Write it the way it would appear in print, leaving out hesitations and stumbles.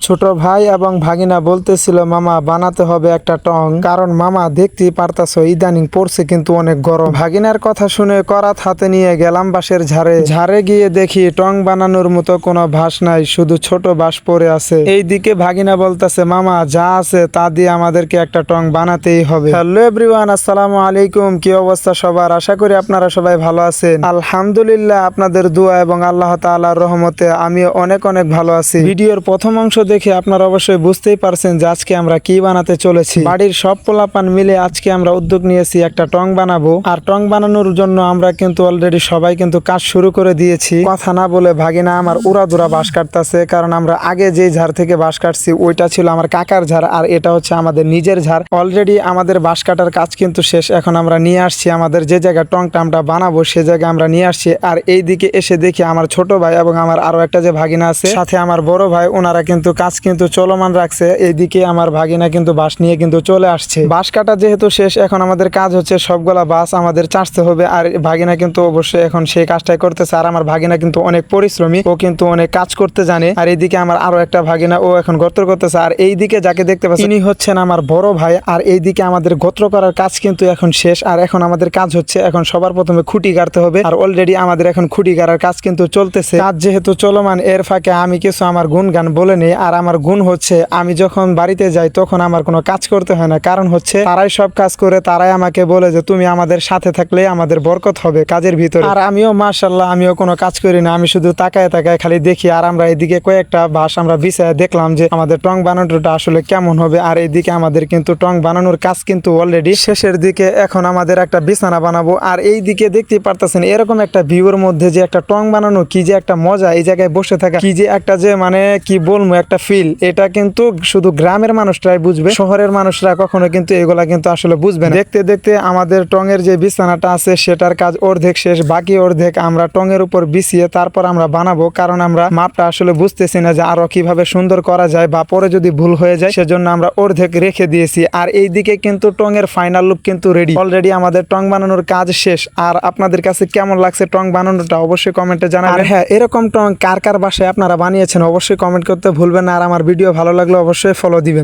ছোট ভাই এবং ভাগিনা বলতেছিল মামা বানাতে হবে একটা টং, কারণ মামা দেখতেই পারতাছো ইদানিং পড়ছে কিন্তু অনেক গরম। ভাগিনার কথা শুনে করাত হাতে নিয়ে গেলাম বাঁশের ঝাড়ে গিয়ে দেখি টং বানানোর মতো কোনো ভাস নাই, শুধু ছোট বাঁশ পড়ে আছে। এইদিকে ভাগিনা বলতেছে মামা যা আছে তা দিয়ে আমাদেরকে একটা টং বানাতেই হবে। হ্যালো এভরিওয়ান, আসসালামু আলাইকুম। কি অবস্থা সবার? আশা করি আপনারা সবাই ভালো আছেন। আলহামদুলিল্লাহ, আপনাদের দোয়া এবং আল্লাহ তাআলার রহমতে আমি অনেক ভালো আছি। ভিডিওর প্রথম অংশ দেখে আপনারা অবশ্যই বুঝতেই পারছেন যে আজকে আমরা কি বানাতে চলেছি। বাড়ির সব পোলাপান মিলে আজকে আমরা উদ্যোগ নিয়েছি একটা টং বানাবো। আর টং বানানোর জন্য আমরা কিন্তু অলরেডি সবাই কিন্তু কাজ শুরু করে দিয়েছি। কথা না বলে ভাগিনা আমার উড়াধুরা বাঁশ কাটতেছে, কারণ আমরা আগে যে ঝাড় থেকে বাঁশ কাটছি ওইটা ছিল আমার কাকার ঝাড়, আর এটা হচ্ছে আমাদের নিজের ঝাড়। অলরেডি আমাদের বাঁশ কাটার কাজ কিন্তু শেষ। এখন আমরা নিয়ে আসছি আমাদের যে জায়গায় টংটা আমরা বানাবো সে জায়গায় আমরা নিয়ে আসছি। আর এই দিকে এসে দেখি আমার ছোট ভাই এবং আমার আরো একটা যে ভাগিনা আছে সাথে আমার বড় ভাই, ওনারা কিন্তু কাজ কিন্তু চলমান রাখছে। এইদিকে আমার ভাগিনা কিন্তু বাঁশ নিয়ে কিন্তু চলে আসছে। বাঁশ কাটা যেহেতু শেষ, এখন আমাদের কাজ হচ্ছে সবগুলা বাঁশ আমাদের চাষতে হবে। আর ভাগিনা কিন্তু অবশ্যই এখন সেই কাজটাই করতেছে। আর আমার ভাগিনা কিন্তু অনেক পরিশ্রমী, ও কিন্তু অনেক কাজ করতে জানে। আর এইদিকে আমার আরো একটা ভাগিনা, ও এখন গোত্র করতেছে। আর এইদিকে যাকে দেখতে পাচ্ছেন ইনি হচ্ছেন আমার বড় ভাই। আর এইদিকে আমাদের গোত্র করার কাজ কিন্তু এখন শেষ। আর এখন আমাদের কাজ হচ্ছে এখন সবার প্রথমে খুঁটি গাড়তে হবে। আর অলরেডি আমাদের এখন খুঁটি গাড়ার কাজ কিন্তু চলতেছে। কাজ যেহেতু চলমান, এর ফাঁকে আমি কিছু আমার গুণ গান বলে নেই। আর আমার গুণ হচ্ছে আমি যখন বাড়িতে যাই তখন আমার কোনো কাজ করতে হয় না, কারণ হচ্ছে তারাই সব কাজ করে। তারাই আমাকে বলে যে তুমি আমাদের সাথে থাকলে আমাদের বরকত হবে কাজের ভিতরে। আর আমিও মাশাআল্লাহ আমিও কোনো কাজ করি না, আমি শুধু তাকায় তাকায় খালি দেখি। আর আমরা এদিকে কয়েকটা বাঁশ আমরা বিছায় দেখলাম যে আমাদের টং বানানোটা আসলে কেমন হবে। আর এইদিকে আমাদের কিন্তু টং বানানোর কাজ কিন্তু অলরেডি শেষের দিকে। এখন আমাদের একটা বিছানা বানাবো। আর এই দিকে দেখতে পারতেছেন এরকম একটা ভিউর মধ্যে যে একটা টং বানানো কি যে একটা মজা, এই জায়গায় বসে থাকা কি যে একটা যে মানে কি বলবো একটা ফিল, এটা কিন্তু শুধু গ্রামের মানুষরাই বুঝবে, শহরের মানুষরা কখনো কিন্তু এগুলা কিন্তু আসলে বুঝবে না। দেখতে দেখতে আমাদের টং এর যে বিছানাটা আছে সেটার কাজ অর্ধেক শেষ, বাকি অর্ধেক আমরা টং এর উপর বিছিয়ে তারপর আমরা বানাবো। কারণ আমরা মাপটা আসলে বুঝতেছি না যে আরো কিভাবে সুন্দর করা যায়, বা পরে যদি ভুল হয়ে যায় সেজন্য আমরা অর্ধেক রেখে দিয়েছি। আর এই দিকে কিন্তু টং এর ফাইনাল লুক কিন্তু রেডি। অলরেডি আমাদের টং বানানোর কাজ শেষ। আর আপনাদের কাছে কেমন লাগছে টং বানানোটা অবশ্যই কমেন্টে জানাবেন। আর হ্যাঁ, এরকম টং কার কার বাসায় আপনারা বানিয়েছেন অবশ্যই কমেন্ট করতে ভুলবেন না। আর আমার ভিডিও ভালো লাগলে অবশ্যই ফলো দিবেন।